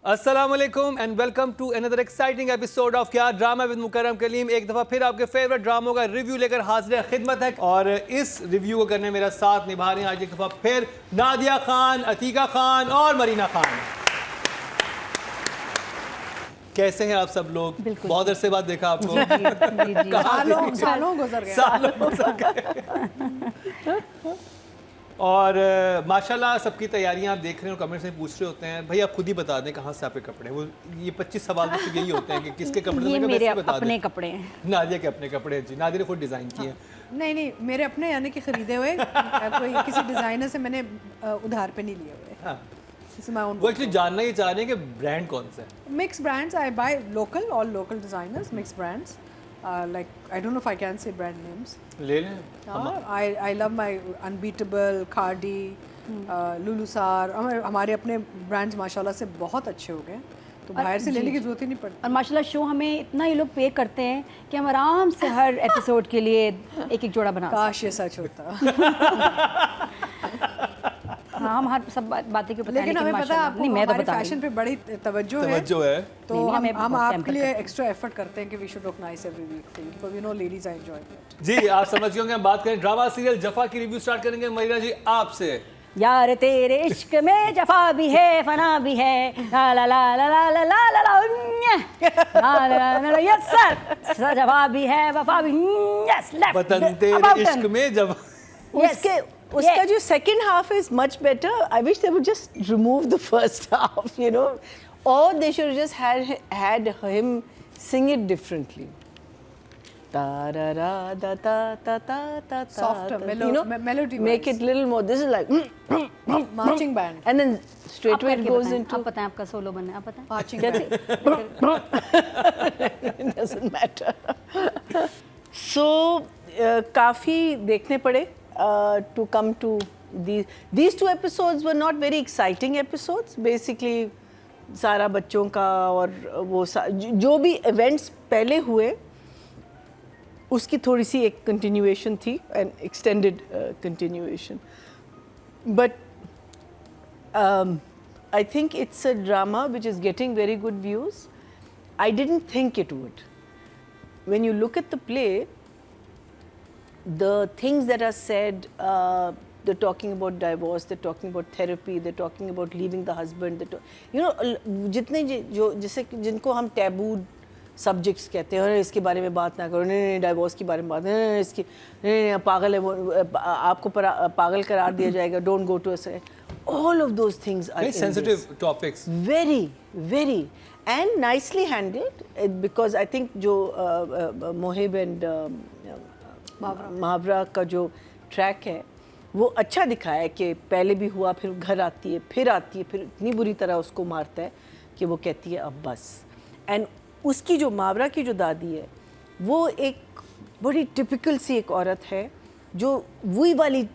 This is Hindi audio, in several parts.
अस्सलाम वालेकुम and welcome to another exciting episode of क्या ड्रामा विद मुकर्रम कलीम। एक दफ़ा फिर आपके फेवरेट ड्रामों का रिव्यू लेकर हाजिर खिदमत है और इस रिव्यू को करने मेरा साथ निभा रहे हैं आज एक दफ़ा फिर नादिया खान, अतीका खान और मरीना खान। कैसे हैं आप सब लोग? बहुत अरसे बाद देखा आपको। सालों गुजर गए। और माशाल्लाह सबकी तैयारियां आप देख रहे हैं और कमेंट्स में पूछ रहे होते हैं भाई आप खुद ही बता दें कहाँ से आपके कपड़े। वो ये 25 सवाल तो सिर्फ यही होते हैं कि किसके कपड़े। ये मेरे अपने कपड़े हैं। नादिया के अपने कपड़े हैं जी। नादिया ने खुद डिज़ाइन किए हैं। नहीं मेरे अपने यानी कि खरीदे हुए कोई किसी डिज़ाइनर से मैंने उधार पे नहीं लिए हुए। हाँ। वो एक्चुअली जानना ये चाह रहे हैं कि ब्रांड कौन सा है। Mix brands I by local, all local designers, mix brands like I don't know if I can say brand names. ले लें। I love my Unbeatable, Cardi, Lulusar. हमारे अपने ब्रांड्स माशाल्लाह से बहुत अच्छे हो गए तो बाहर से लेने की जरूरत ही नहीं पड़ती। और माशाल्लाह शो हमें इतना ये लोग पे करते हैं कि हम आराम से हर एपिसोड के लिए एक एक जोड़ा बना। काश ये सच होता। हाँ हम हर सब बातें के ऊपर, लेकिन हमें पता है आपको हमारे फैशन पे बड़ी तवज्जो है तो हम आपके लिए एक्स्ट्रा एफर्ट करते हैं कि we should look nice every week for you because we know ladies are enjoying it. जी आप समझ गए होंगे हम बात करें ड्रामा सीरियल जफा की रिव्यू स्टार्ट करेंगे मरीना जी आपसे। यार तेरे इश्क में जफा भी है फना भी है ला ला ला ला ला ला ला ला ला यस सर जफा भी है वफा भी यस लेफ्ट वतन तेरे इश्क में जब उसका जो second half is much better. I wish they would just remove the first half, you know, or they should have just had him sing it differently. Ta ra ra da ta ta ta ta ta. Softer, you know, melody. Make it little more. This is like marching band. And then straight away it goes into. आप पता है आपका सोलो बनना है, आप पता है? Marching band. It doesn't matter. So काफी देखने पड़े. To come to these two episodes were not very exciting episodes. Basically, सारा बच्चों का और वो जो भी events पहले हुए उसकी थोड़ी सी एक continuation थी, an extended continuation. But I think it's a drama which is getting very good views. I didn't think it would. When you look at the play, the things that are said, they're talking about divorce, they're talking about therapy, they're talking about leaving the husband, you know, जितने जो जैसे जिनको हम taboo subjects कहते हैं, अरे इसके बारे में बात ना करो, नहीं divorce के बारे में बात नहीं, इसकी नहीं पागल है वो, आपको पागल करार दिया जाएगा, don't go to a, all of those things are very sensitive topics, very and nicely handled because I think जो Mohib and महावरा का जो ट्रैक है वो अच्छा दिखाया है कि पहले भी हुआ फिर घर आती है फिर इतनी बुरी तरह उसको मारता है कि वो कहती है अब बस। एंड उसकी जो महावरा की जो दादी है वो एक बड़ी टिपिकल सी एक औरत है जो वही वाली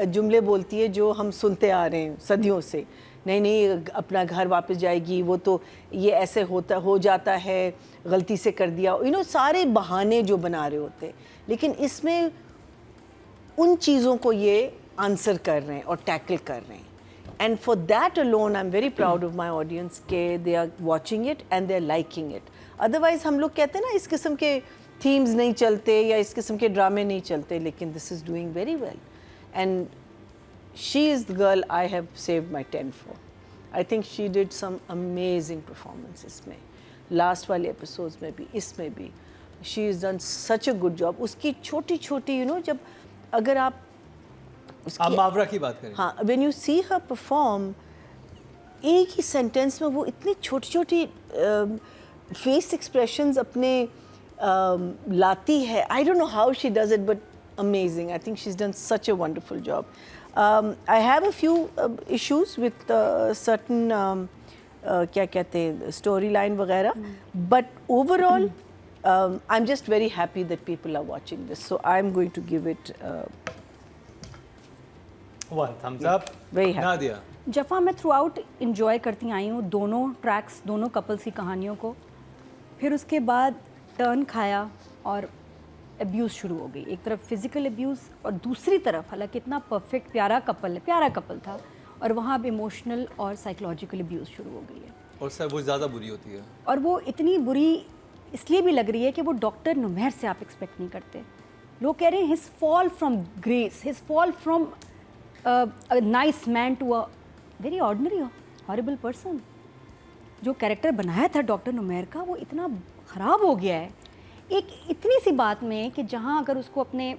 जुमले बोलती है जो हम सुनते आ रहे हैं सदियों से, नहीं अपना घर वापस जाएगी, वो तो ये ऐसे हो जाता है, गलती से कर दिया, यू नो सारे बहाने जो बना रहे होते हैं। लेकिन इसमें उन चीज़ों को ये आंसर कर रहे हैं और टैकल कर रहे हैं। And for that alone I am very proud of my audience के they are watching it and they are liking it. Otherwise हम लोग कहते हैं ना इस किस्म के थीम्स नहीं चलते या इस किस्म के ड्रामे नहीं चलते, लेकिन this is doing very well and she is the girl I have saved my 10 for. I think she did some amazing performances में, last वाले episodes में भी, इसमें भी she has done such a good job. उसकी छोटी you know जब अगर आप आप मावरा की बात करें, हाँ, when you see her perform एक ही sentence में वो इतनी छोटी face expressions अपने लाती है. I don't know how she does it but amazing. I think she's done such a wonderful job. I have a few issues with certain क्या कहते हैं storyline वगैरह, but overall I'm just very happy that people are watching this, so I'm going to give it one thumbs up. Very happy. Nadia, जफ़ा मैं थ्रू आउट इंजॉय करती आई हूँ दोनों ट्रैक्स, दोनों कपल्स की कहानियों को। फिर उसके बाद टर्न खाया और अब्यूज़ शुरू हो गई। एक तरफ फिज़िकल अब्यूज़ और दूसरी तरफ हालांकि इतना परफेक्ट प्यारा कपल था और वहाँ अब इमोशनल और साइकोलॉजिकल अब्यूज़ शुरू हो गई है। और सर वो ज़्यादा बुरी होती है। और वो इतनी बुरी इसलिए भी लग रही है कि वो डॉक्टर नुमैर से आप एक्सपेक्ट नहीं करते। लोग कह रहे हैं his fall from grace, his fall from a nice man to a very ordinary horrible person. जो कैरेक्टर बनाया था डॉक्टर नुमैर का वो इतना ख़राब हो गया है एक इतनी सी बात में कि जहाँ अगर उसको अपने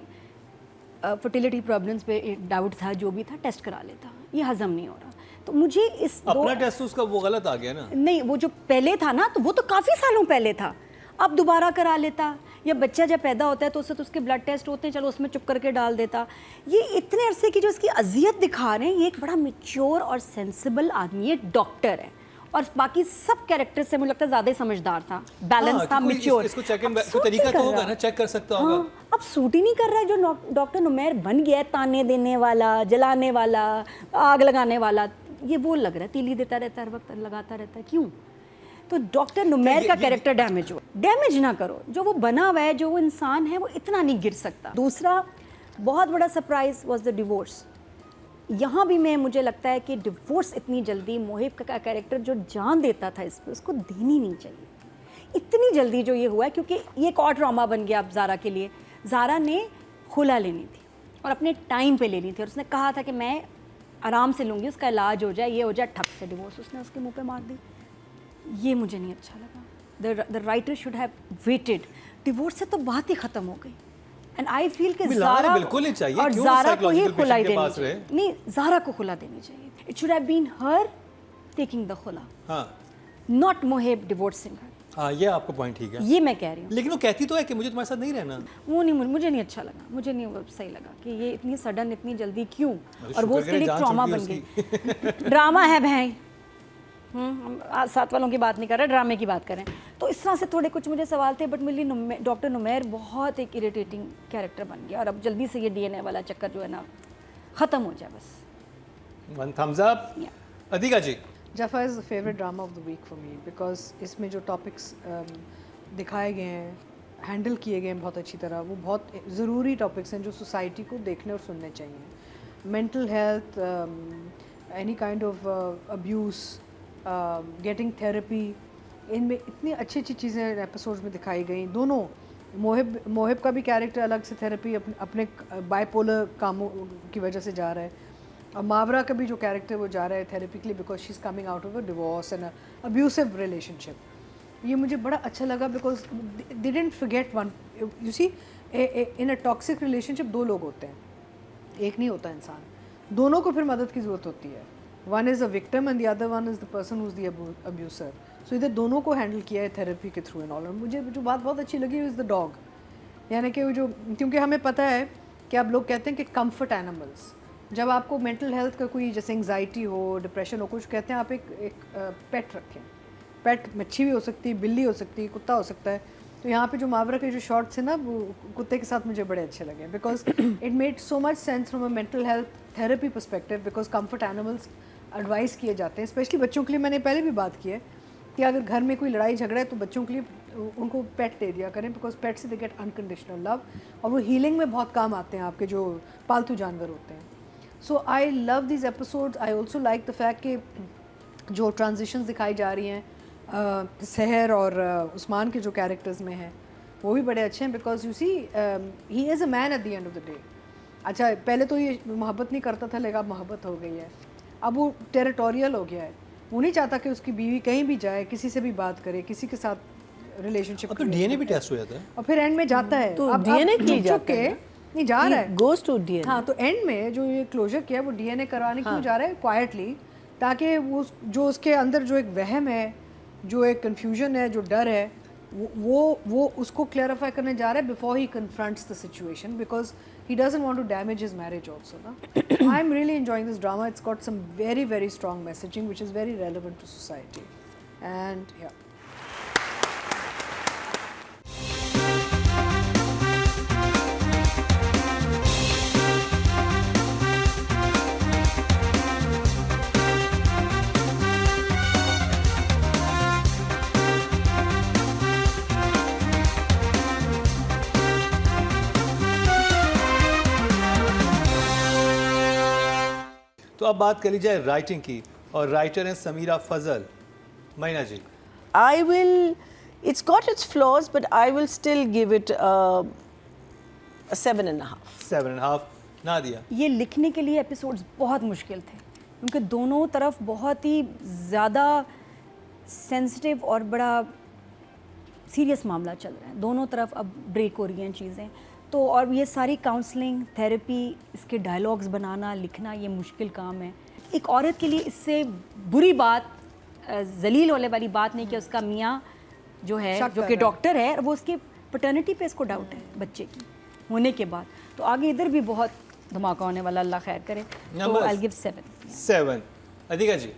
फर्टिलिटी प्रॉब्लम्स पे डाउट था, जो भी था, टेस्ट करा लेता। ये हजम नहीं हो रहा। तो मुझे इस अपना टेस्ट उसका वो गलत आ गया ना। नहीं, वो जो पहले था ना, तो वो तो काफ़ी सालों पहले था। अब दोबारा करा लेता, या बच्चा जब पैदा होता है तो उससे तो उसके ब्लड टेस्ट होते हैं, चलो उसमें चुप करके डाल देता। ये इतने अरसे की जो इसकी अजियत दिखा रहे हैं, ये एक बड़ा मेच्योर और सेंसिबल आदमी है, डॉक्टर है, और बाकी सब कैरेक्टर से मुझे लगता है ज़्यादा ही समझदार था, बैलेंस था, मेच्योर। इसको चेक इन कोई तरीका तो होगा ना, चेक कर सकता होगा। हाँ, अब सूट ही नहीं कर रहा है जो डॉक्टर नुमैर बन गया है, ताने देने वाला, जलाने वाला, आग लगाने वाला। ये वो लग रहा है, तीली देता रहता है, हर वक्त लगाता रहता है। क्यों? तो डॉक्टर नुमैर का कैरेक्टर डैमेज हो। डैमेज ना करो, जो वो बना हुआ है, जो वो इंसान है, वो इतना नहीं गिर सकता। दूसरा बहुत बड़ा सरप्राइज वाज द डिवोर्स। यहाँ भी मुझे लगता है कि डिवोर्स इतनी जल्दी, मोहिब का कैरेक्टर जो जान देता था इस पर, उसको देनी नहीं चाहिए इतनी जल्दी जो ये हुआ है, क्योंकि ये एक और ट्रॉमा बन गया अब ज़ारा के लिए। ज़ारा ने खुला लेनी थी और अपने टाइम पे लेनी थी, और उसने कहा था कि मैं आराम से लूँगी, उसका इलाज हो जाए, ये हो जाए, ठक से डिवोर्स उसने उसके मुंह पे मार दी। ये मुझे नहीं अच्छा लगा। The writer should have waited. Divorce से तो बात ही ख़त्म हो गई। एंड आई फील कि ज़ारा बिल्कुल नहीं चाहिए, और क्यों ज़ारा को ये psychological खुला ही patient के देनी पास रहे? चाहिए। नहीं, ज़ारा को खुला देनी चाहिए। It should have been her taking the खुला, हाँ नॉट मोहिब डिवोर्सिंग हर। हाँ, ये आपका पॉइंट ठीक है। ये मैं कह रही हूँ। लेकिन वो कहती तो है कि मुझे तुम्हारे साथ नहीं रहना। वो नहीं, मुझे नहीं अच्छा लगा, मुझे नहीं वो सही लगा कि ये इतनी सडन, इतनी जल्दी क्यों, और वो उसके लिए जान ट्रॉमा छूट बन गई गई। ड्रामा है भाई। हम आज साथ वालों की बात नहीं कर रहे, ड्रामे की बात करें। तो इस तरह से थोड़े कुछ मुझे सवाल थे, बट मेरे लिए डॉक्टर नुमैर बहुत एक इरिटेटिंग कैरेक्टर बन गया। और अब जल्दी से ये डीएनए वाला चक्कर जो है ना, ख़त्म हो जाए बस। One thumbs up. Adika ji. Jafaa is the favourite drama of the week for me, because इसमें जो टॉपिक्स दिखाए गए हैं, हैंडल किए गए हैं बहुत अच्छी तरह, वो बहुत ज़रूरी टॉपिक्स हैं जो सोसाइटी को देखने और सुनने चाहिए। Mental health, any kind of abuse, getting therapy, इनमें इतनी अच्छी अच्छी चीज़ें एपिसोड्स में दिखाई गई। दोनों मोहिब का भी कैरेक्टर अलग से थेरेपी अपने बाइपोलर कामों की वजह से जा रहा है, और मावरा का भी जो कैरेक्टर वो जा रहा है थेरेपी के लिए, because she is coming out of a divorce and abusive relationship. ये मुझे बड़ा अच्छा लगा, because they didn't forget one. You see, in a toxic relationship दो लोग होते हैं, एक नहीं होता इंसान, दोनों को फिर मदद की ज़रूरत होती है। One is a victim and the other one is the person who is the abuser. So इधर दोनों को हैंडल किया है थेरेपी के थ्रू एंड ऑल। और मुझे जो बात बहुत अच्छी लगी इज़ द डॉग, यानी कि वो जो, क्योंकि हमें पता है कि अब लोग कहते हैं कि कंफर्ट एनिमल्स, जब आपको मेंटल हेल्थ का कोई जैसे एंग्जाइटी हो, डिप्रेशन हो, कुछ कहते हैं आप एक पेट रखें। पेट मच्छी भी हो सकती है, बिल्ली हो सकती है, कुत्ता हो सकता है। तो यहाँ पे जो मावरा के जो शॉर्ट्स हैं ना, वो कुत्ते के साथ मुझे बड़े अच्छे लगे, because it made so much sense from a mental health therapy perspective, because comfort animals advice किए जाते हैं, स्पेशली बच्चों के लिए। मैंने पहले भी बात की है कि अगर घर में कोई लड़ाई झगड़ा है तो बच्चों के लिए उनको पेट दे दिया करें, बिकॉज पेट से दे गेट अनकंडीशनल लव, और वो हीलिंग में बहुत काम आते हैं आपके जो पालतू जानवर होते हैं। So I love this episodes. I also like the fact कि जो ट्रांजिशंस दिखाई जा रही हैं सहर और उस्मान के जो कैरेक्टर्स में हैं, वो भी बड़े अच्छे हैं, because you see he is a man at the end of the day. अच्छा, पहले तो ये मोहब्बत नहीं करता था, लेकिन अब मोहब्बत हो गई है, अब वो टेरिटोरियल हो गया है। वो नहीं चाहता कि उसकी बीवी कहीं भी जाए, किसी से भी बात करे, किसी के साथ रिलेशनशिप। अब तो डीएनए भी टेस्ट हो जाता है, और फिर एंड में जाता है। तो अब DNA चुप क्यों चुप जाता के है? नहीं जा रहा है, गोज टू डीएनए। हाँ, तो एंड में जो ये क्लोजर किया वो डीएनए करवाने क्यों जा रहा है क्वाइटली, ताकि वो जो उसके अंदर जो एक वहम है, जो एक कंफ्यूजन है, जो डर है, वो उसको क्लैरिफाई करने जा रहा है before he confronts the situation, because he doesn't want to damage his marriage also, na? I'm really enjoying this drama. It's got some very, very strong messaging which is very relevant to society. And yeah. तो अब बात कर ली जाए राइटिंग की, और राइटर हैं समीरा फजल। महीना जी, I will, it's got its flaws, but I will still give it a 7.5. 7.5. Nadia, ये लिखने के लिए एपिसोड्स बहुत मुश्किल थे क्योंकि दोनों तरफ बहुत ही ज़्यादा सेंसिटिव और बड़ा सीरियस मामला चल रहा है, दोनों तरफ अब ब्रेक हो रही हैं चीज़ें। तो और ये सारी काउंसलिंग, थेरेपी, इसके डायलॉग्स बनाना, लिखना, ये मुश्किल काम है। एक औरत के लिए इससे बुरी बात, जलील होने वाली बात नहीं कि उसका मियाँ जो है, शक जो कर कि रहा है। डॉक्टर है, वो उसके पैटर्निटी पे इसको डाउट है बच्चे की होने के बाद। तो आगे इधर भी बहुत धमाका होने वाला, अल्लाह खैर करे। तो Numbers? I give 7। 7. अधिका जी,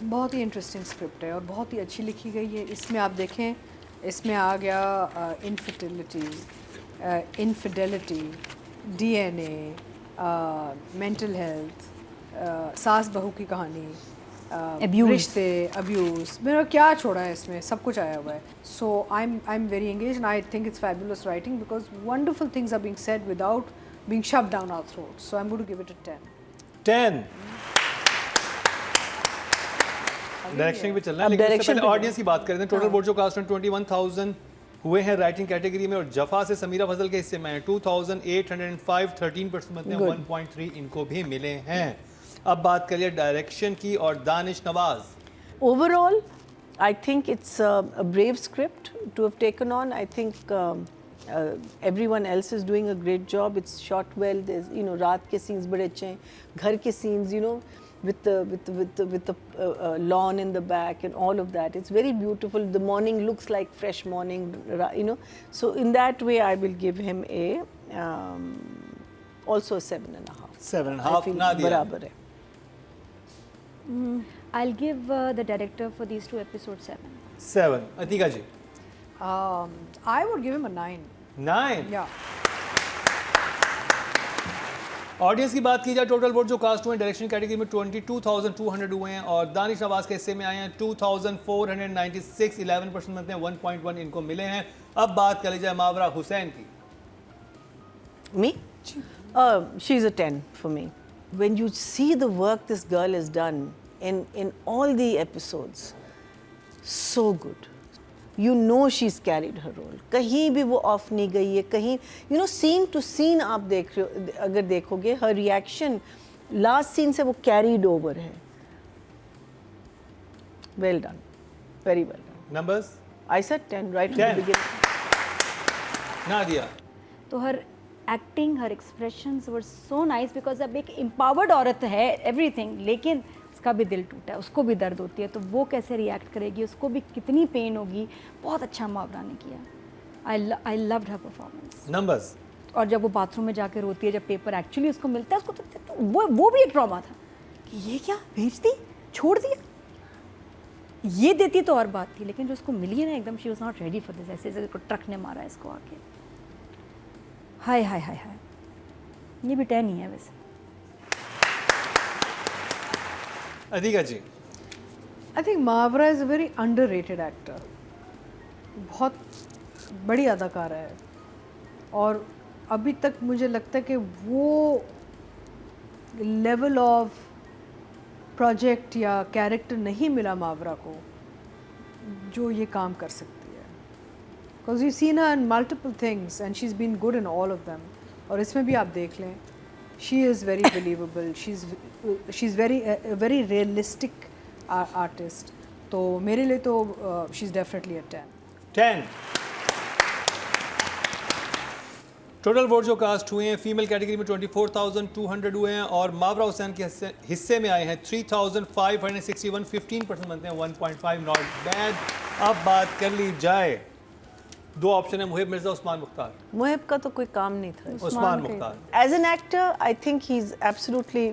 बहुत ही इंटरेस्टिंग स्क्रिप्ट है और बहुत ही अच्छी लिखी गई है। इसमें आप देखें, इसमें आ गया इनफिडेलिटी, DNA, मेंटल हेल्थ, सास बहू की कहानी, Abuse. रिश्ते, अब्यूज़, मेरा क्या छोड़ा है इसमें, सब कुछ आया हुआ है। So I am very engage and I think it's fabulous writing because wonderful things are being said without being shoved down our throat. So I am going to give it a 10। 10. Direction पे चलना है, अब लेकिन इससे direction पहले पे ऑडियंस की बात करते हैं। टोटल वोट जो कास्ट में 21,000 हुए हैं राइटिंग कैटेगरी में, और जफा से समीरा फजल के हिस्से में है 2,805, 13% मतलब Good. 1.3 इनको भी मिले हैं। अब बात करिए डायरेक्शन की और Danish Nawaz. Overall, I think it's a brave script to have taken on. I think everyone else is doing a great job. It's shot well. There's, you know, रात के scenes बड़े अच्छे हैं, घर के scenes, you know, with the lawn in the back and all of that. It's very beautiful. The morning looks like fresh morning, you know. So in that way, I will give him a also a 7.5. 7.5. I feel Nadia, बराबर है. I'll give the director for these 2 episodes 7. 7. Atika ji, I would give him a 9. 9. Yeah. Audience की बात की जाए, टोटल वोट जो कास्ट हुए हैं डायरेक्शन कैटेगरी में 22,200 हुए हैं, और दानिश नवाज के हिस्से में आए हैं 2,496, 11% मतलब 1.1 इनको मिले हैं। अब बात कर ली जाए मावरा हुसैन की। Me? She's a 10 for me. When you see the work this girl has done in all the episodes, so good. You know she's carried her role. कहीं भी वो off नहीं गई है, कहीं, you know, scene to scene आप देख रहे हो, अगर देखोगे, her reaction last scene से वो carried over है. Well done. Very well done. Numbers? I said 10 right from 10. the beginning. Nadia, तो हर एक्टिंग, हर expressions were so nice because अब एक एम्पावर्ड औरत है एवरीथिंग, लेकिन उसका भी दिल टूटा है, उसको भी दर्द होती है, तो वो कैसे रिएक्ट करेगी, उसको भी कितनी पेन होगी। बहुत अच्छा मावरा ने किया। I loved her performance. Numbers? और जब वो बाथरूम में जाके रोती है, जब पेपर एक्चुअली उसको मिलता है, उसको तो वो भी एक ट्रॉमा था कि ये क्या भेज दी, छोड़ दिया। ये देती तो और बात थी, लेकिन जो उसको मिली है ना, एकदम she was not ready for this. ऐसे जैसे ट्रक ने मारा इसको आके। हाय हाय हाय हाय, ये भी 10 ही है वैसे। Atika ji, I think Mavra is a very underrated actor. बहुत बड़ी अदाकारा है और अभी तक मुझे लगता है कि वो लेवल ऑफ प्रोजेक्ट या कैरेक्टर नहीं मिला मावरा को जो ये काम कर सकती है। Because you seen her in multiple things and she is been good in all of them. और इसमें भी आप देख लें, she is very believable, she is very realistic artist. तो मेरे लिए तो she is definitely a 10। 10. Total vote जो कास्ट हुए हैं फीमेल कैटेगरी में 24,200 हुए हैं, और मावरा हुसैन के हिस्से में आए हैं 3,561, 15% बनते हैं 1.5, नॉट बैड। अब बात कर ली जाए, दो ऑप्शन है, मुहिब मिर्जा, उस्मान मुख्तार। मुहिब का तो कोई काम नहीं था। Usman Mukhtar. As an actor, I think he's absolutely,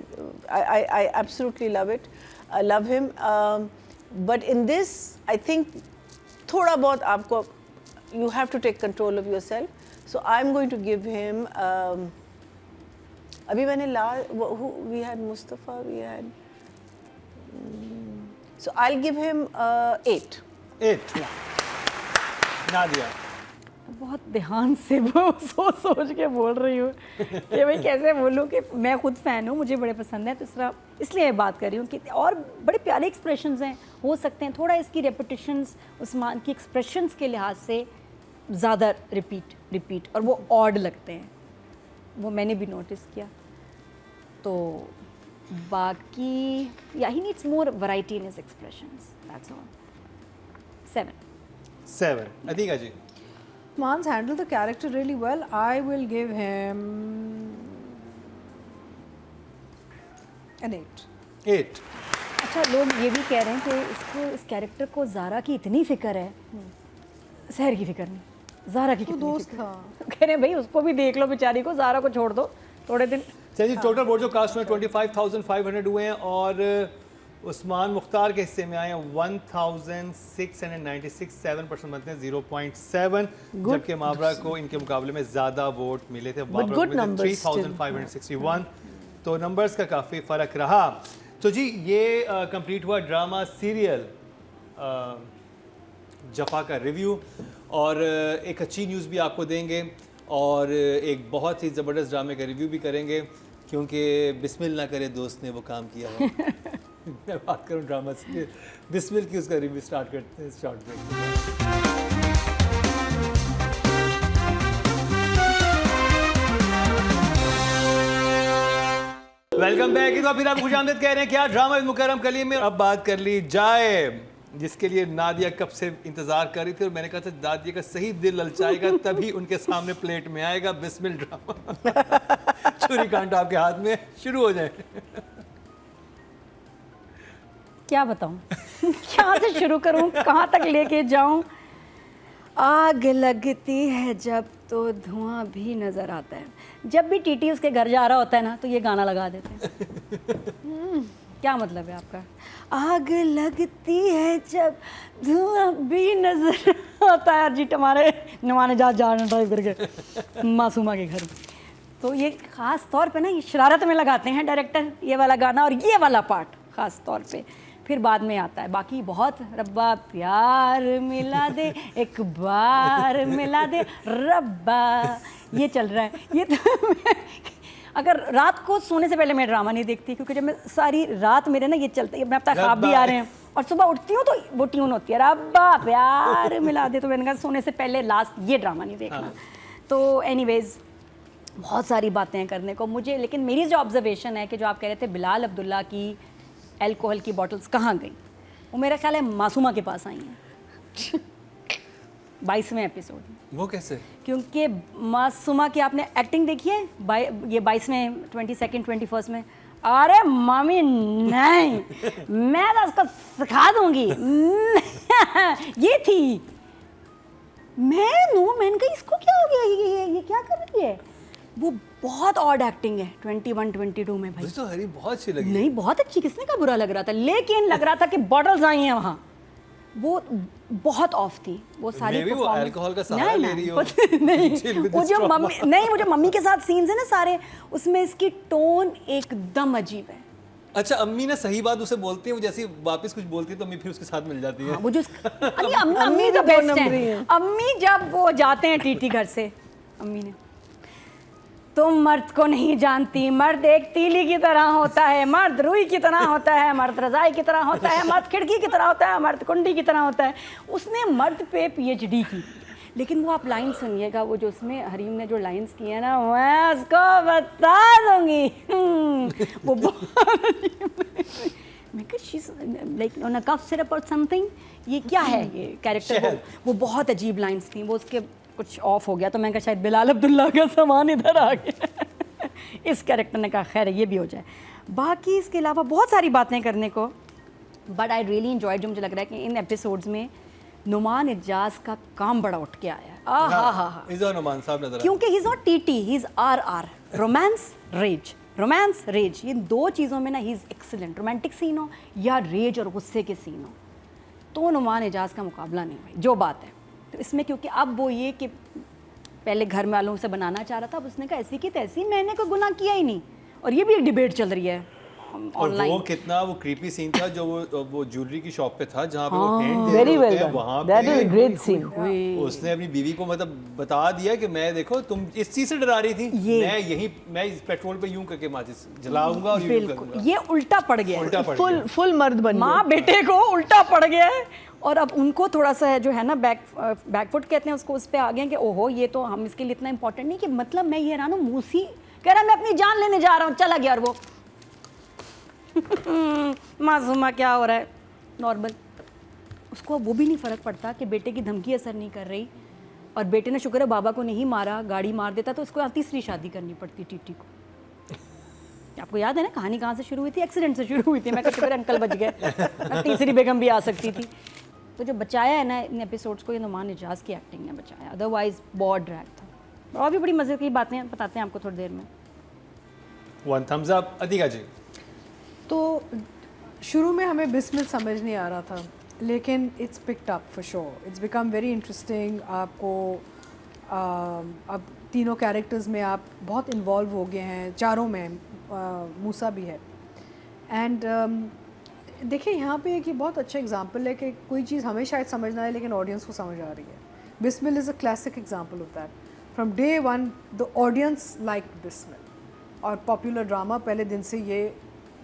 I absolutely love it. I love him. But in this, I think थोड़ा बहुत आपको, you have to take control of yourself. So I'm going to give him. अभी मैंने we had Mustafa, we had. So I'll give him 8. 8. Nadia, बहुत ध्यान से वो सोच के बोल रही हूँ कि भाई कैसे बोलूँ कि मैं खुद फ़ैन हूँ, मुझे बड़े पसंद है, तो इस तरह इसलिए बात कर रही हूँ कि और बड़े प्यारे एक्सप्रेशंस हैं, हो सकते हैं थोड़ा इसकी रेपिटेशंस उस्मान की एक्सप्रेशंस के लिहाज से ज़्यादा रिपीट और वो ऑड लगते हैं, वो मैंने भी नोटिस किया। तो बाकी या he needs more variety in his expressions, that's all. 7 Atika ji. Man's handled the character really well. I will give him an 8. 8। अच्छा, लोग ये भी कह रहे हैं कि इसको इस कैरेक्टर को ज़ारा की इतनी फिक्र है, सहर की फिक्र नहीं, ज़ारा की वो कितनी दोस्त फिक्र। था। कह रहे हैं भाई उसको भी देख लो बेचारी को, ज़ारा को छोड़ दो थोड़े दिन। चलिए जी, टोटल वोट जो कास्ट में 25,500 हुए हैं और उस्मान मुख्तार के हिस्से में आए हैं 1,696, 7% बनते हैं 0.7, जबकि मावरा को इनके मुकाबले में ज़्यादा वोट मिले थे, मावरा को मिले 3,561, तो नंबर्स का काफ़ी फ़र्क रहा। तो जी ये कंप्लीट हुआ ड्रामा सीरियल जफ़ा का रिव्यू, और एक अच्छी न्यूज़ भी आपको देंगे और एक बहुत ही ज़बरदस्त ड्रामे का रिव्यू भी करेंगे, क्योंकि बिस्मिल ना करे दोस्त ने वो काम किया हो। मैं बात करूँ ड्रामा से बिस्मिल की, उसका रिव्यू स्टार्ट करते हैं शॉर्ट ब्रेक। Welcome back. तो फिर आप खुशामदीद कह रहे हैं क्या ड्रामा विद मुकर्रम कलीम में। अब बात कर ली जाए जिसके लिए नादिया कब से इंतजार कर रही थी, और मैंने कहा था नादिया का सही दिल ललचाएगा तभी उनके सामने प्लेट में आएगा बिस्मिल ड्रामा। छुरी कांटा आपके हाथ में, शुरू हो जाए। क्या बताऊं, कहाँ से शुरू करूं, कहाँ तक लेके जाऊं। आग लगती है जब तो धुआं भी नज़र आता है। जब भी टीटी उसके घर जा रहा होता है ना तो ये गाना लगा देते हैं। क्या मतलब है आपका? आग लगती है जब धुआं भी नज़र आता है। अजीत हमारे नमाने जा ड्राइव करके मासूमा के घर, तो ये ख़ास तौर पे ना ये शरारत में लगाते हैं डायरेक्टर, ये वाला गाना और ये वाला पार्ट ख़ास तौर पे, फिर बाद में आता है बाकी बहुत। रब्बा प्यार मिला दे एक बार मिला दे रब्बा, ये चल रहा है। ये तो अगर रात को सोने से पहले मैं ड्रामा नहीं देखती, क्योंकि जब मैं सारी रात मेरे ना ये चलते हैं, मैं अब तक ख्वाब भी आ रहे हैं और सुबह उठती हूँ तो वो ट्यून होती है रब्बा प्यार मिला दे, तो मैंने कहा सोने से पहले लास्ट ये ड्रामा नहीं देखना। तो एनीवेज बहुत सारी बातें करने को मुझे, लेकिन मेरी जो ऑब्जर्वेशन है कि जो आप कह रहे थे बिलाल अब्दुल्ला की अल्कोहल की बॉटल्स कहाँ गई, वो मेरा ख्याल है मासूमा के पास आई हैं 22वें एपिसोड में। वो कैसे? क्योंकि मासूमा की आपने एक्टिंग देखी है ये 22वें 22nd 21st में। अरे मम्मी नहीं, मैं तो उसको सिखा दूंगी। ये थी मैंने कहा इसको क्या हो गया, ये क्या कर रही है। वो बहुत ऑड एक्टिंग है 21 22 में भाई। मुझे तो हरी बहुत अच्छी लगी। नहीं बहुत अच्छी, किसने कहा बुरा लग रहा था, लेकिन लग रहा था कि बॉटल्स आई हैं वहाँ, वो बहुत ऑफ थी वो सारी। वो अल्कोहल का सहारा ले रही हो। नहीं वो जो मम्मी, नहीं वो जो मम्मी के साथ सीन्स है ना सारे, उसमें इसकी टोन एकदम अजीब है। अच्छा, अम्मी ना सही बात उसे बोलती है, वो जैसे वापस कुछ बोलती है तो अम्मी फिर उसके साथ मिल जाती है। हाँ, वो जो अम्मी तो बेस्ट है। अम्मी जब वो जाते हैं टीटी घर से, अम्मी ने तुम मर्द को नहीं जानती, मर्द एक तीली की तरह होता है, मर्द रुई की तरह होता है, मर्द रजाई की तरह होता है, मर्द खिड़की की तरह होता है, मर्द कुंडी की तरह होता है। उसने मर्द पे PhD की, लेकिन वो आप लाइन सुनिएगा, वो जो उसमें हरीम ने जो लाइंस की है ना, मैं उसको बता दूंगी। वो मैं कहा she like on a cough syrup और समथिंग, ये क्या है ये कैरेक्टर। वो बहुत अजीब लाइंस थी, वो उसके कुछ ऑफ हो गया, तो मैं कहा शायद बिलाल अब्दुल्ला का सामान इधर आ गया। इस कैरेक्टर ने कहा खैर ये भी हो जाए। बाकी इसके अलावा बहुत सारी बातें करने को, बट आई रियली एंजॉयड। जो मुझे लग रहा है कि इन एपिसोड्स में नुमान इजाज का काम बड़ा उठ के आया। नुमान साहब नजर, क्योंकि he is not TT, he is RR, romance rage. ये दो चीज़ों में ना he is excellent. Romantic scene हो या रेज और गुस्से के सीन हो, तो नुमान इजाज का मुकाबला नहीं भाई, जो बात है। तो इसमें क्योंकि अब वो ये कि पहले घर वालों से बनाना चाह रहा था, अब उसने कहा ऐसी की तैसी, मैंने कोई गुनाह किया ही नहीं। और ये भी एक डिबेट चल रही है और वो ऑनलाइन। कितना वो क्रीपी सीन था जो वो ज्वेलरी की शॉप पे था जहाँ पे वो पेंट दे Very रहे well होते हैं done. वहाँ That पे is a great scene. उसने अपनी बीवी को मतलब बता दिया कि मैं देखो तुम इस चीज से डरा रही थी, मैं इस पेट्रोल पे यूं करके माचिस जलाऊंगा और यूं बिल्कुल, करूंगा। ये उल्टा पड़ गया है। उल्टा पड़ गया। फुल मर्द बन गया। माँ बेटे को उल्टा पड़ गया है और अब उनको थोड़ा सा जो है ना बैकफुट कहते हैं उसको, उस पर आ गए कि ओहो ये तो हम इसके लिए इतना इंपॉर्टेंट नहीं कि मतलब मैं ये रानू मूसी कह रहा मैं अपनी जान लेने जा रहा हूँ, चला गया और वो मासूमा क्या हो रहा है नॉर्मल। उसको अब वो भी नहीं फ़र्क पड़ता कि बेटे की धमकी असर नहीं कर रही और बेटे ने शुक्र है बाबा को नहीं मारा, गाड़ी मार देता तो उसको तीसरी शादी करनी पड़ती टीटी को। आपको याद है ना कहानी कहाँ से शुरू हुई थी? एक्सीडेंट से शुरू हुई थी। मैं शुक्र अंकल बच गए, तीसरी बेगम भी आ सकती थी। तो जो बचाया है ना इन एपिसोड्स को, ये नुमान इजाज़ की एक्टिंग ने बचाया, अदरवाइज बहुत ड्रैग था। और भी बड़ी मज़े की बातें बताते हैं आपको थोड़ी देर में। वन थम्स अप अतिका जी। तो शुरू में हमें बिस्मिल समझ नहीं आ रहा था, लेकिन it's picked up for sure, it's become very interesting. आपको अब तीनों कैरेक्टर्स में आप बहुत इन्वॉल्व हो गए हैं, चारों में मूसा भी है। एंड देखिए यहाँ पे एक ये बहुत अच्छा एग्जांपल है कि कोई चीज़ हमें शायद समझ ना आए लेकिन ऑडियंस को समझ आ रही है। Bismil is a classic example of that. From day one the audience like Bismil, और पॉपुलर ड्रामा पहले दिन से ये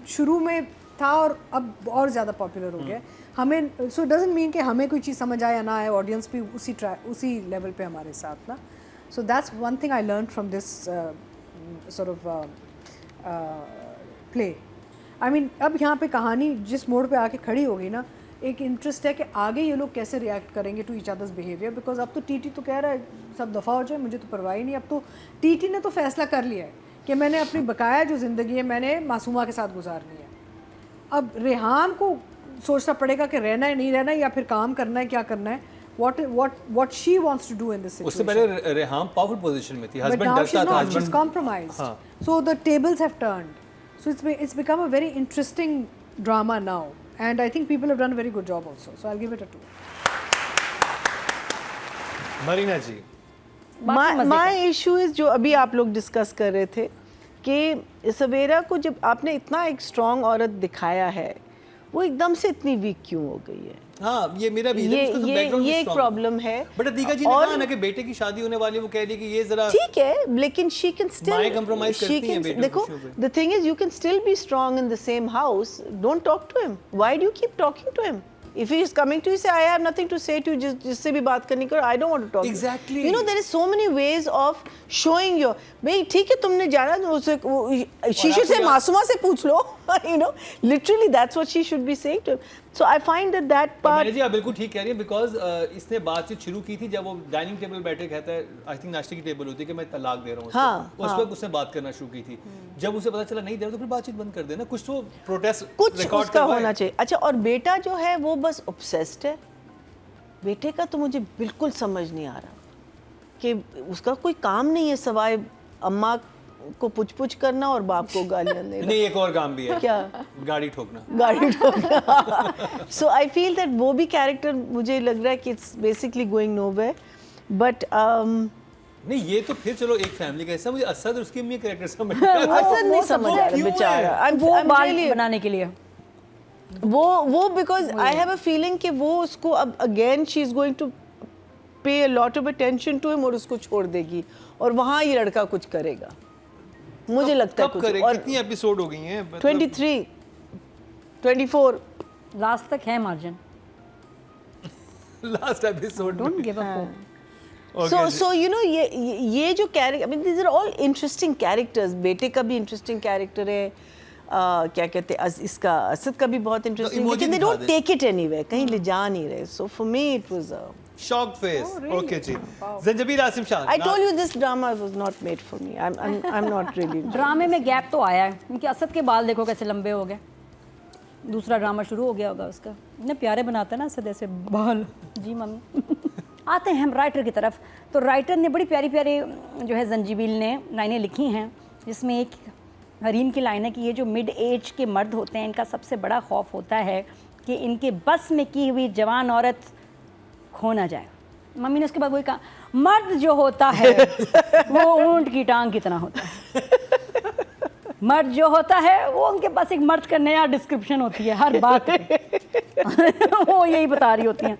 शुरू में था और अब और ज़्यादा पॉपुलर हो गया। हमें सो डजंट मीन कि हमें कोई चीज़ समझ आए या ना आए, ऑडियंस भी उसी लेवल पे हमारे साथ ना। So that's one thing I learn from this sort of play. I mean अब यहाँ पे कहानी जिस मोड़ पे आके खड़ी होगी ना, एक इंटरेस्ट है कि आगे ये लोग कैसे रिएक्ट करेंगे to each others behaviour. Because अब तो टीटी तो कह रहा है सब दफ़ा हो जाए, मुझे तो परवाह ही नहीं। अब तो टीटी ने तो फैसला कर लिया है कि मैंने अपनी बकाया जो ज़िंदगी है मैंने मासूमा के साथ गुजारनी है। अब रेहान को सोचना पड़ेगा कि रहना है नहीं रहना है, या फिर काम करना है क्या करना है। what she wants to do in this situation. उससे पहले रेहान पावरफुल पोजीशन में थी, हस्बैंड डरता था, she's husband compromised. So the tables have turned. So it's become a very interesting drama now, and I think people have done a very good job also. So I'll give it a 2. Marina ji. My issue is जो अभी आप लोग डिस्कस कर रहे थे कि सवेरा को जब आपने इतना एक स्ट्रॉन्ग औरत दिखाया है, वो एकदम से इतनी वीक क्यों हो गई है? हाँ, ये मेरा भी है, उसका तो background भी ये एक strong प्रॉब्लम है। बट अतिका जी ने कहा ना कि बेटे की शादी होने वाली है, वो कह रही है कि ये जरा ठीक है, लेकिन she can still माएं compromise करती हैं बेटों देखो, की खुशियों पे। the thing is you can still be strong in the same house. Don't talk to him. Why do you keep talking to him? If he is coming to you, say I have nothing to say to you, जिससे भी बात करनी करो, I don't want to talk. Exactly. You know there is so many ways of showing your. भाई ठीक है, तुमने जाना तो उसे शीशे से मासूमा से पूछ लो. You know, literally that's what she should be saying to him. So I find that part. मैंने जी आप बिल्कुल ठीक कह रही हैं, बिकॉज इसने बातचीत शुरू की थी जब वो डाइनिंग टेबल बैठे कहता है, आई थिंक नाश्ते की टेबल होती है कि मैं तलाक दे रहा हूँ, हाँ, उस वक्त उसने बात करना शुरू की थी। जब उसे पता चला नहीं दे रहा तो फिर बातचीत बंद कर देना, कुछ तो प्रोटेस्ट कुछ रिकॉर्ड उसका होना चाहिए। अच्छा, और बेटा जो है वो बस ऑब्सेस्ड है। बेटे का तो मुझे बिल्कुल समझ नहीं आ रहा कि उसका कोई काम नहीं है सवाए अम्मा को पुछ करना और बाप को गालियां देना। नहीं, एक और काम भी है। क्या? गाड़ी ठोकना। गाड़ी ठोकना। सो आई फील दैट वो भी कैरेक्टर मुझे लग रहा है कि it's basically going nowhere. But नहीं, ये तो फिर चलो एक फैमिली का हिस्सा। मुझे असद और उसकी अम्मी कैरेक्टर समझ असद नहीं समझ आ रहा बेचारा। वो बाल बनाने के लिए वो because I have a feeling कि वो उसको अब again she is going to pay a lot of attention to him और उसको छोड़ देगी और वहाँ ये लड़का कुछ करेगा, मुझे लगता है कब कुछ। करेगा? और कितनी एपिसोड हो गई हैं? 23 24 लास्ट तक है margin. Last episode don't give up. So you know ये जो character, I mean these are all interesting characters. बेटे का भी इंटरेस्टिंग कैरेक्टर है, क्या कहते हैं इसका असद का भी बहुत इंटरेस्टिंग, लेकिन they don't take it anywhere, कहीं ले जा नहीं रहे. So for me it was a shock face. Okay जी। Zanjabeer Asim Shah. I told you this drama was not made for me. I'm not really ड्रामे में गैप तो आया है क्योंकि असद के बाल देखो कैसे लंबे हो गए, दूसरा ड्रामा शुरू हो गया होगा उसका। इतने प्यारे बनाता है ना असद ऐसे बाल। जी मम्मी। आते हैं हम राइटर की तरफ। तो राइटर ने बड़ी प्यारी प्यारी जो है जंजीबील ने लाइनें लिखी हैं, जिसमें एक हरीम की लाइन है कि ये जो मिड एज के मर्द होते हैं इनका सबसे बड़ा खौफ होता है कि इनके बस में की हुई जवान औरत खो ना जाए। मम्मी ने उसके बाद वही कहा, मर्द जो होता है वो ऊंट की टांग की तरह होता है। मर्द जो होता है वो उनके पास एक मर्द का नया डिस्क्रिप्शन होती है हर बात पे। वो यही बता रही होती हैं।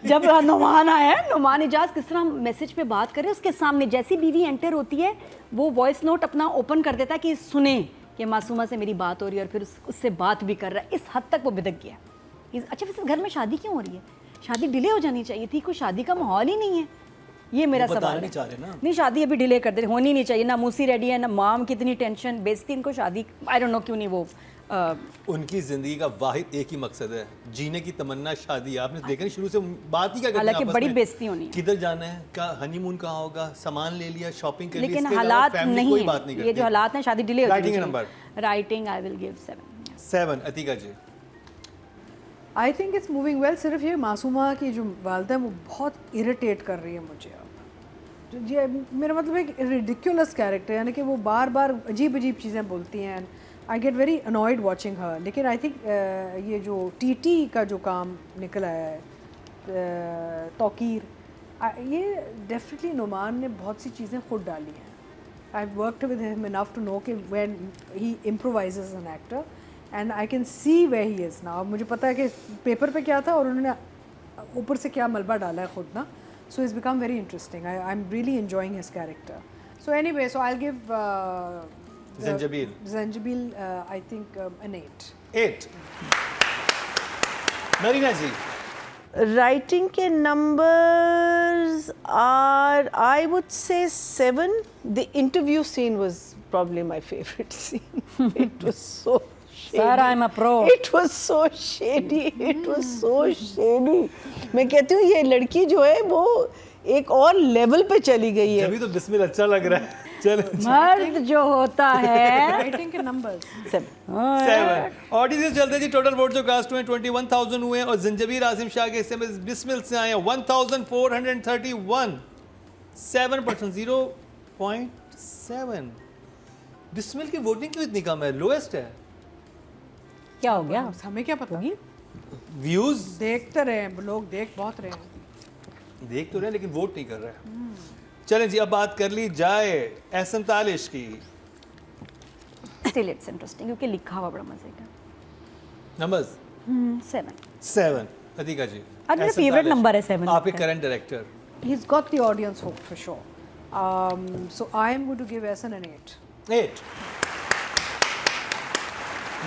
जब नुमान आया है, नुमान इजाज किस तरह मैसेज पे बात करे, उसके सामने जैसी बीवी एंटर होती है वो वॉइस नोट अपना ओपन कर देता है कि सुने कि मासूमा से मेरी बात हो रही है, और फिर उससे बात भी कर रहा है। इस हद तक वो बिदक गया। अच्छा वैसे घर में शादी क्यों हो रही है? शादी डिले हो जानी चाहिए थी, कोई शादी का माहौल ही नहीं है। ये मेरा सवाल है। नहीं शादी अभी डिले कर दे, होनी नहीं चाहिए। ना मूसी रेडी है, ना माम की इतनी टेंशन, बेइज्जती इनको शादी। आई डोंट नो क्यों नहीं वो उनकी जिंदगी का वाहिद एक ही मकसद है, जीने की तमन्ना शादी। आपने देखा शुरू से बात ही क्या करते हैं हालांकि बड़ी बेइज्जती होनी है। किधर जाना है, क्या हनीमून कहाँ होगा, सामान ले लिया, शॉपिंग कर ली, लेकिन इसके अलावा हालात फैमिली नहीं कोई बात नहीं है। करती। ये जो हालात हैं शादी डिले हो writing number writing I will give 7। Atika ji. I think it's moving well. सिर्फ ये मासूमा की जो वालदा है वो बहुत इरिटेट कर रही है मुझे अब। ये मेरा मतलब एक रिडिकुलस कैरेक्टर, यानी कि वो बार बार अजीब अजीब चीज़ें बोलती हैं and I get very annoyed watching her. लेकिन आई थिंक ये जो टीटी का जो काम निकला है, तौकीर, ये डेफिनेटली नुमान ने बहुत सी चीज़ें खुद डाली हैं। I worked with him enough to know कि when he improvises an actor and I can see where he is now. मुझे पता है कि पेपर पे क्या था और उन्होंने ऊपर से क्या मलबा डाला है खुद ना। So it's become very interesting. I am really enjoying his character. So anyway, so I give Zanjabil, I think an 8. 8। Marina ji. Writing के numbers are, I would say 7. The interview scene was probably my favorite scene. It was so shady. Sir, I'm a pro. It was so shady. It was so shady. मैं कहती हूँ ये लड़की जो है वो एक और लेवल पे चली गई है। अभी तो बिस्मिल अच्छा लग रहा है। चलो मर्द जो होता है राइटिंग के नंबर्स 7। ऑडियंस से चलते जी। टोटल वोट जो कास्ट हुए 21,000 हुए और जिंजबीर आसिम शाह के हिस्से में बिस्मिल से आए 1,431। 7%, 0.7। बिस्मिल की वोटिंग क्यों इतनी कम है, लोएस्ट है? क्या हो गया? हमें क्या पता? व्यूज देखते रहे हैं लोग, देख बहुत रहे हैं। देख तो रहे हैं लेकिन वोट नहीं कर रहे हैं। चलें जी, अब बात कर ली जाए एहसन तालिश की। Still it's interesting क्योंकि लिखा हुआ बड़ा मजे का। नंबर्स 7। अतीका जी। अब मेरा एहसन favorite तालिश, number है 7 आपके current director. He's got the audience hooked for sure. So I am going to give Ehsan an 8. 8।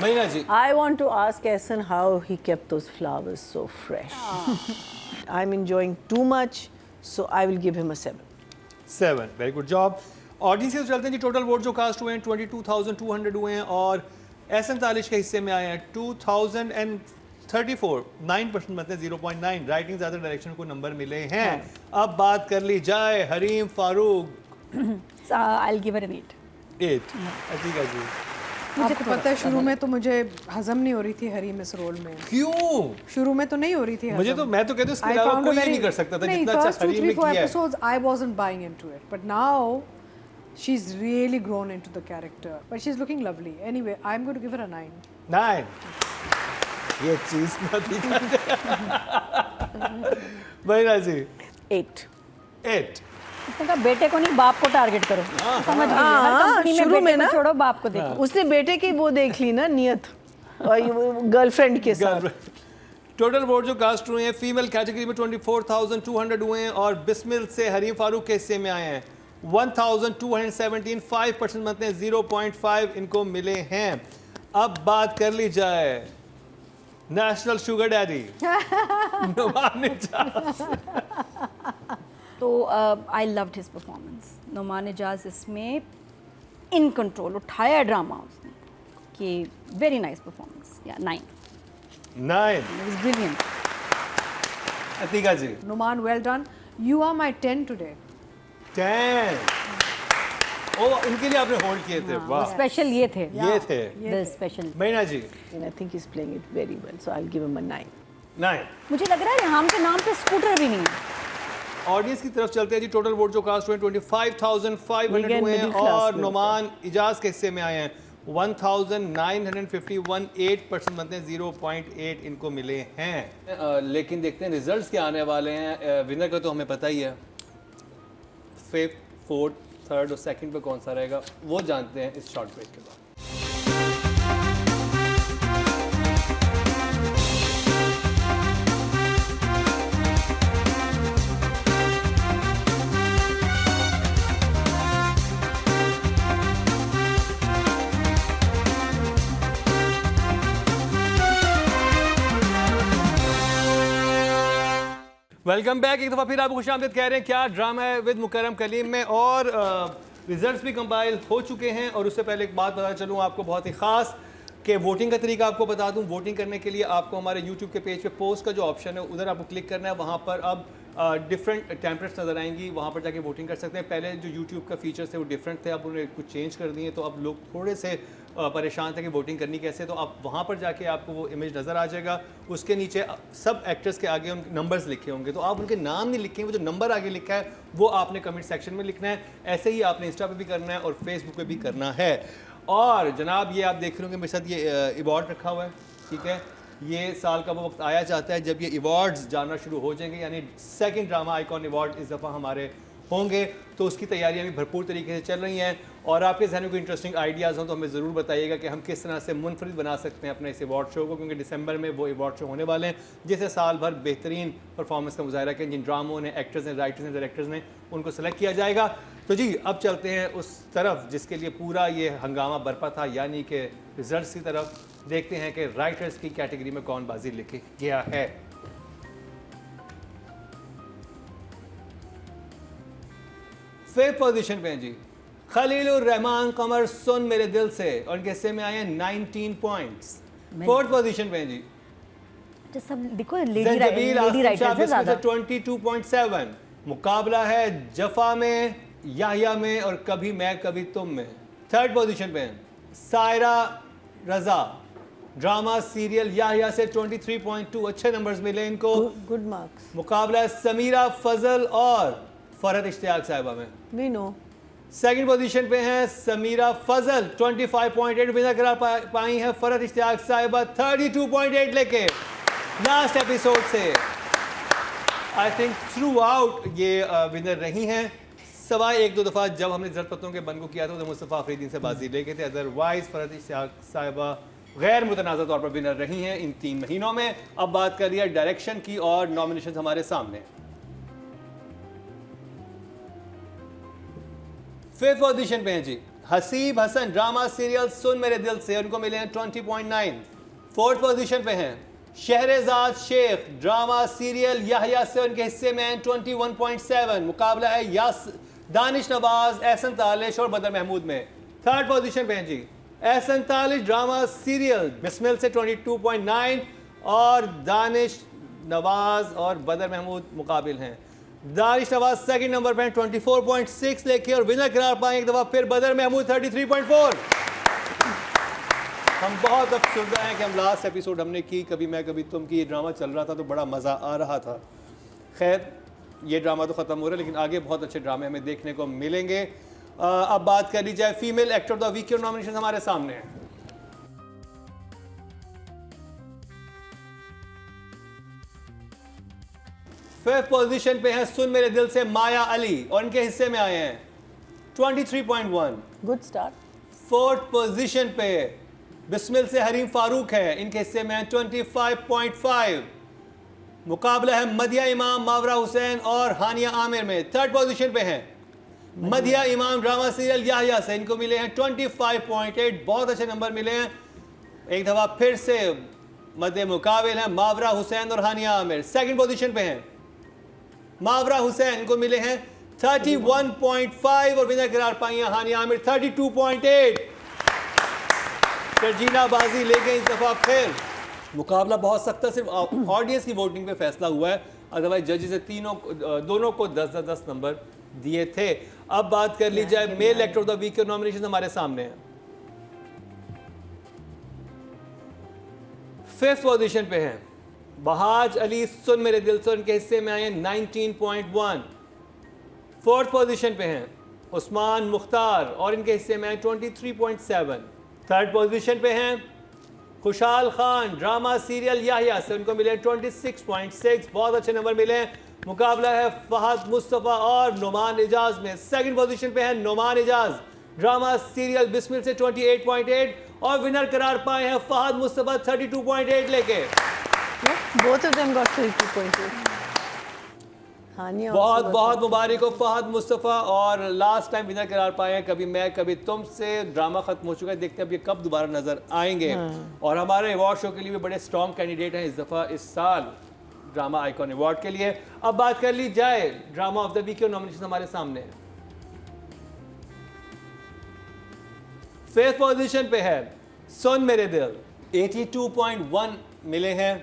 Marina ji. I want to ask Ehsan how he kept those flowers so fresh. I'm enjoying too much, so I will give him a 7. 7, very good job. Audience से चलते हैं जी। टोटल वोट जो कास्ट हुए हैं 22,200 हुए हैं और एहसन तालिश के हिस्से में आए हैं 2,034। 9% मतलब 0.9। राइटिंग ज़्यादा डायरेक्शन को नंबर मिले हैं। अब बात कर ली जाए Hareem Farooq. I'll give her an 8। 8। Atika जी। आपको पता है शुरू में तो मुझे हजम नहीं हो रही थी हरीम इस रोल में। क्यों? शुरू में तो नहीं हो रही थी मुझे तो, मैं तो कहता हूँ इसके अलावा कोई नहीं कर सकता था जितना अच्छा हरीम ने किया है। episodes I wasn't buying into it, but now she's really grown into the character. But she's looking lovely. Anyway, I'm going to give her a 9. 9। ये चीज मत ही मरीना जी। 8। 8। उसने कहा बेटे को नहीं बाप को टारगेट करो। समझ गई। हर कंपनी में शुरू बेटे में को ना छोड़ो बाप को देखो। उसने बेटे की वो देख ली ना नियत, और गर्लफ्रेंड के साथ। टोटल वोट जो कास्ट हुए हैं फीमेल कैटेगरी में 24,200 हुए हैं और बिस्मिल से हरीम फारूक के हिस्से में आए हैं 1,217। 5% मतलब हैं 0.5 इनको मिले हैं। अब बात कर ली जाए national sugar daddy Nauman Ijaz. तो I loved his performance. Nauman Ijaz इसमें इन कंट्रोल, उठाया ड्रामा उसने कि वेरी नाइस परफॉर्मेंस। या 9। 9। It was brilliant। Atika ji. Numan, well done. You are my 10 today. 10। ओ इनके लिए आपने होल्ड किए थे। वाह, स्पेशल ये थे। ये थे The special। Marina ji. And I think he's playing it very well, so I'll give him a 9. 9। मुझे लग रहा है यहाँ के नाम पे स्कूटर भी नहीं है। ऑडियंस की तरफ चलते हैं जी। टोटल वोट जो कास्ट हुए 25,500 Again, हुए हैं middle class और लोग नुमान इजाज के हिस्से में आए हैं 1,951। 8% बनते हैं 0.8 इनको मिले हैं। लेकिन देखते हैं रिजल्ट्स क्या आने वाले हैं। विनर का तो हमें पता ही है। 5th, 4th, थर्ड और सेकंड पे कौन सा रहेगा वो जानते हैं इस शॉर्ट ब्रेक के बाद। Welcome back. एक दफ़ा फिर आपको खुशामदीद कह रहे हैं क्या ड्रामा है विद मुकर्रम कलीम में, और रिजल्ट्स भी कंपाइल हो चुके हैं। और उससे पहले एक बात बता चलूँ आपको बहुत ही ख़ास कि वोटिंग का तरीका आपको बता दूं। वोटिंग करने के लिए आपको हमारे यूट्यूब के पेज पे पोस्ट का जो ऑप्शन है उधर आपको क्लिक करना है। वहाँ पर अब डिफरेंट टेम्पलेट्स नज़र आएंगी, वहाँ पर जाके वोटिंग कर सकते हैं। पहले जो यूट्यूब का फीचर्स थे वो डिफरेंट थे, अब उन्हें कुछ चेंज कर दिए, तो अब लोग थोड़े से परेशान थे कि वोटिंग करनी कैसे। तो आप वहाँ पर जाके आपको वो इमेज नज़र आ जाएगा, उसके नीचे सब एक्टर्स के आगे उनके नंबर्स लिखे होंगे, तो आप उनके नाम नहीं लिखेंगे, वो जो नंबर आगे लिखा है वो आपने कमेंट सेक्शन में लिखना है। ऐसे ही आपने इंस्टा पे भी करना है और फेसबुक पे भी करना है। और जनाब ये आप देख रहे होंगे मेरे साथ ये अवार्ड रखा हुआ है, ठीक है। ये साल का वो वक्त आया जाता है जब ये अवार्ड्स जानना शुरू हो जाएंगे, यानी सेकंड ड्रामा आइकॉन अवार्ड इस दफ़ा हमारे होंगे, तो उसकी तैयारियां भी भरपूर तरीके से चल रही हैं। और आपके जहन में कोई इंटरेस्टिंग आइडियाज़ हों तो हमें ज़रूर बताइएगा कि हम किस तरह से मुनफरिद बना सकते हैं अपने इस अवार्ड शो को, क्योंकि दिसंबर में वो अवार्ड शो होने वाले हैं जिसे साल भर बेहतरीन परफॉर्मेंस का मुजाहरा किया जिन ड्रामों ने, एक्टर्स ने, राइटर्स ने, डायरेक्टर्स ने, उनको सेलेक्ट किया जाएगा। तो जी अब चलते हैं उस तरफ जिसके लिए पूरा ये हंगामा बरपा था, यानी कि रिजल्ट्स की तरफ। देखते हैं कि राइटर्स की कैटेगरी में कौन बाजी लेके गया है। फिफ्थ पोजीशन पे हैं जी खलीलुर रहमान कमर सुन मेरे दिल से, और इनके हिस्से में आए हैं 19 पॉइंट्स। फोर्थ पोजीशन पे हैं जी जो सब देखो ज़ंजबील लेडी राइटर्स है ज़्यादा। 22.7। मुकाबला है जफा में, याहिया में और कभी मैं कभी तुम में। थर्ड पोजीशन पे हैं सायरा रजा, ड्रामा सीरियल याहिया से 23.2, अच्छे नंबर्स मिले इनको, गुड मार्क्स। मुकाबला है समीरा फजल और फरहत इश्तियाक साहिबा में। We know. सेकंड पोजीशन पे हैं समीरा फजल 25.8 विनर करार पाई हैं फरहत इश्तियाक साहिबा 32.8 लेके लास्ट एपिसोड से। आई थिंक थ्रू आउट ये विनर रही हैं, सवाए एक दो दफ़ा जब हमने ज़रत पत्तों के बन को किया था तो मुस्तफ़ा अफरीदीन से बाजी लेके थे। अदरवाइज फरहत इश्तियाक साहिबा गैर मुतनाज़ा तौर पर विनर रही हैं इन 3 महीनों में। अब बात कर रही है डायरेक्शन की, और नॉमिनेशन हमारे सामने। फिफ्थ पोजीशन पे हैं जी हसीब हसन, ड्रामा सीरियल सुन मेरे दिल से, उनको मिले हैं 20.9। फोर्थ पोजीशन पे हैं शहरजाद शेख, ड्रामा सीरियल याहिया से, उनके हिस्से में हैं 21.7। मुकाबला है दानिश नवाज, एहसन तालिश और बदर महमूद में। थर्ड पोजीशन पे हैं जी एहसन तालिश, ड्रामा सीरियल बिस्मिल से 22.9, और दानिश नवाज और बदर महमूद मुकाबिल हैं। दानिश नवाज सेकंड नंबर पे 24.6 लेके, और विनर करार पाए एक दफ़ा फिर बदर महमूद 33.4। हम बहुत अफसरदा हैं कि हम लास्ट एपिसोड हमने की कभी मैं कभी तुम की, ये ड्रामा चल रहा था तो बड़ा मज़ा आ रहा था। खैर ये ड्रामा तो ख़त्म हो रहा है, लेकिन आगे बहुत अच्छे ड्रामे हमें देखने को मिलेंगे। अब बात कर ली जाए female actor of the week के नॉमिनेशन हमारे सामने हैं। फिफ्थ पोजीशन पे हैं सुन मेरे दिल से माया अली, और इनके हिस्से में आए हैं 23.1। Good start. फोर्थ पोजीशन पे बिस्मिल से हरीम फारूक है, इनके हिस्से में हैं 25.5। मुकाबला है मदिया इमाम, मावरा हुसैन और हानिया आमिर में। थर्ड पोजीशन पे हैं मदिया इमाम, ड्रामा सीरियल याहिया से, इनको मिले हैं 25.8, बहुत अच्छे नंबर मिले हैं। एक दफ़ा फिर से मध्य मुकाबिल हैं मावरा हुसैन और हानिया आमिर। सेकंड पोजीशन पे हैं मावरा हुसैन, इनको मिले हैं 31.5 और विनर करार पाई हैं हानिया आमिर 32.8। सरजीना बाजी ले गए इस दफ़ा फिर। मुकाबला बहुत सख्त है, सिर्फ ऑडियंस की वोटिंग पे फैसला हुआ है, अदरवाइज जजेस ने दोनों को 10-10 नंबर दिए थे। अब बात कर ली जाए male actor of the week के नॉमिनेशन हमारे सामने हैं। फिफ्थ पोजीशन पे हैं बहाज अली, सुन मेरे दिल से, उनके हिस्से में आए हैं 19.1। फोर्थ पोजीशन पे हैं उस्मान मुख्तार, और इनके हिस्से में आए 23.7। थर्ड पोजीशन पे हैं खुशहाल खान, ड्रामा सीरियल याहिया से, उनको मिले 26.6, बहुत अच्छे नंबर मिले हैं। मुकाबला है फहद मुस्तफ़ा और नुमान इजाज में। सेकंड पोजीशन पे है नुमान इजाज ड्रामा सीरियल बिस्मिल से 28.8 और विनर करार पाए हैं फहद मुस्तफ़ा 32.8 लेके। both of them got 32.8. हानिया बहुत बहुत मुबारक हो फहद मुस्तफ़ा, और लास्ट टाइम विनर करार पाए हैं कभी मैं कभी तुम से। ड्रामा खत्म हो चुका है, देखते हैं अब ये कब दोबारा नजर आएंगे। और हमारे अवार्ड शो के लिए भी बड़े स्ट्रॉन्ग कैंडिडेट हैं इस दफ़ा इस साल ड्रामा आइकॉन अवार्ड के लिए। अब बात कर ली जाए ड्रामा ऑफ द वीक के नॉमिनेशन हमारे सामने है। फिफ्थ पोजीशन पे है सुन मेरे दिल 82.1 मिले हैं।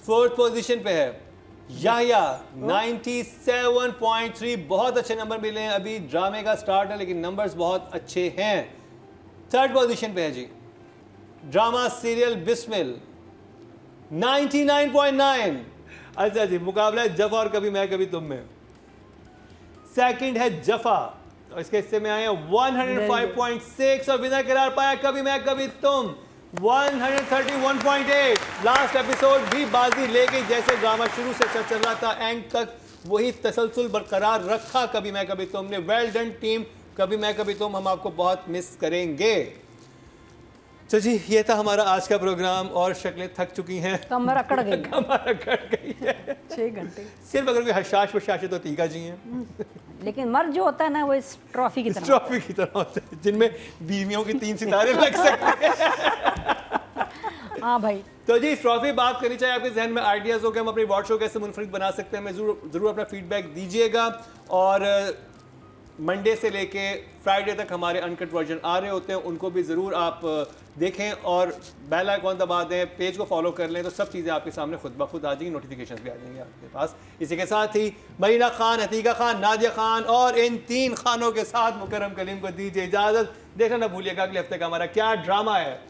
फोर्थ पोजीशन पे है याहिया 97.3, बहुत अच्छे नंबर मिले हैं। अभी ड्रामे का स्टार्ट है लेकिन नंबर्स बहुत अच्छे हैं। थर्ड पोजीशन पे है जी ड्रामा सीरियल बिस्मिल 99.9। अच्छा जी, मुकाबला है जफा और कभी मैं कभी तुम में। सेकंड है जफा और इसके हिस्से में आए हैं 105.6 और विनर करार पाया कभी मैं कभी तुम 131.8। लास्ट एपिसोड भी बाजी ले गई, जैसे ड्रामा शुरू से चल रहा था एंड तक वही तसलसल बरकरार रखा कभी मैं कभी तुमने। वेल डन टीम कभी मैं कभी तुम, हम आपको बहुत मिस करेंगे। तो जी ये था हमारा आज का प्रोग्राम और शक्लें थक चुकी हैं, कमर अकड़ गई। कमर अकड़ गई है। 6 घंटे सिर्फ अगर कोई हशाश वशाश है तो तीका जी हैं। लेकिन मर्द जो होता है ना वो इस ट्रॉफी की तरह ट्रॉफी की तरह होता है जिनमें बीवियों की 3 सितारे लग सकते हैं। हाँ भाई। तो जी इस ट्रॉफी बात करनी चाहिए, आपके जहन में आइडियाज़ हो कि हम अपनी अवार्ड शो कैसे मुनफरिद बना सकते हैं, हमें ज़रूर अपना फीडबैक दीजिएगा। और मंडे से लेके फ्राइडे तक हमारे अनकट वर्जन आ रहे होते हैं, उनको भी ज़रूर आप देखें और बेल आइकॉन दबा दें, पेज को फॉलो कर लें तो सब चीज़ें आपके सामने खुद ब खुद आ जाएंगी, नोटिफिकेशन भी आ जाएंगे आपके पास। इसी के साथ ही मरीना खान, अतीका खान, नादिया खान और इन 3 खानों के साथ मुकरम कलीम को दीजिए इजाज़त। देखना ना भूलिएगा अगले हफ्ते का हमारा क्या ड्रामा है।